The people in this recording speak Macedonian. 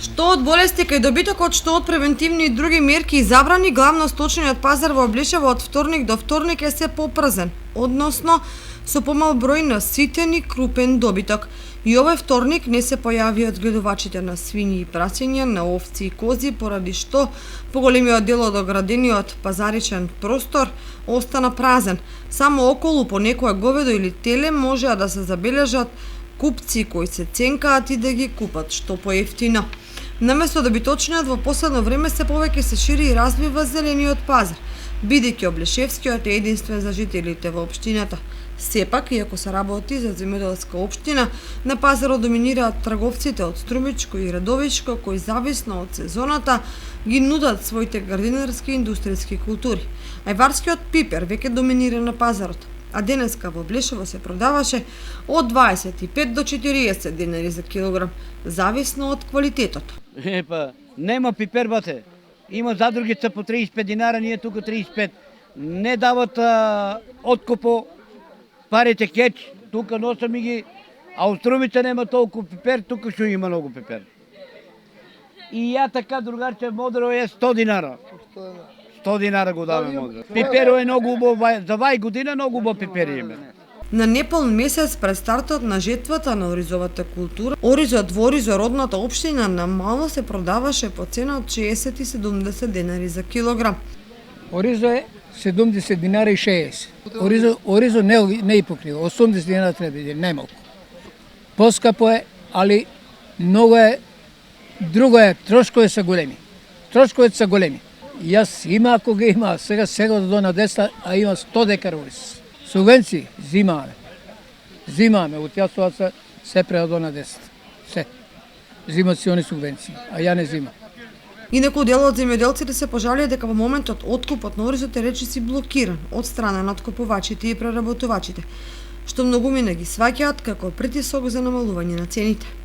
Што од болести кај добитокот, што од превентивни и други мерки и забрани, главно сточниот пазар во Облишево од вторник до вторник е се попрзен, односно со помал број на ситен и крупен добиток. И овој вторник не се појави одгледувачите на свињи и прасиња, на овци и кози, поради што поголемиот дел од оградениот пазаричен простор остана празен. Само околу по некое говедо или теле можеа да се забележат купци кои се ценкаат и да ги купат што поевтино. Наместо добиточниот во последно време се повеќе се шири и развива зелениот пазар, бидејќи Облишевскиот е единствен за жителите во општината. Сепак, иако се работи за земјоделска општина, на пазарот доминираат трговците од Струмичко и Радовичко, кои зависно од сезоната ги нудат своите градинарски и индустријски култури. Ајварскиот пипер веќе доминира на пазарот, а денеска во Облишево се продаваше од 25 до 40 денари за килограм, зависно од квалитетот. Нема пипер, бате. Има задрugица по 35 динара, ние тука 35. Не дават откупо парите кеч, тука носам и ги, а у Струмица нема толку пипер, тука што има многу пипер. И ја така, другарче, модро е 100 динара. 100 динара го даваме модро. Пиперо е многу убав, за вај година многу убав пипер име. На неполн месец пред стартот на жетвата на оризовата култура, оризот во Оризо, родната општина, на мало се продаваше по цена од 60 и 70 денари за килограм. Оризо е 70 динара и 60. Оризо не и покрива, 80 динара треба да немалку. Поскапо е, али многу е, друго е, трошкове се големи. Трошковете се големи. Јас има ако ги има, сега да дона 10, а има 100 декара ориз. Субвенции зимаме, од јас се преда на 10. Се. Зимат си они субвенции, а ја не зимам. Инаку дел од земјоделците се пожалија дека во моментот откупот на оризот е речиси блокиран од страна на откупувачите и преработувачите, што многумина ги сваќаат како притисок за намалување на цените.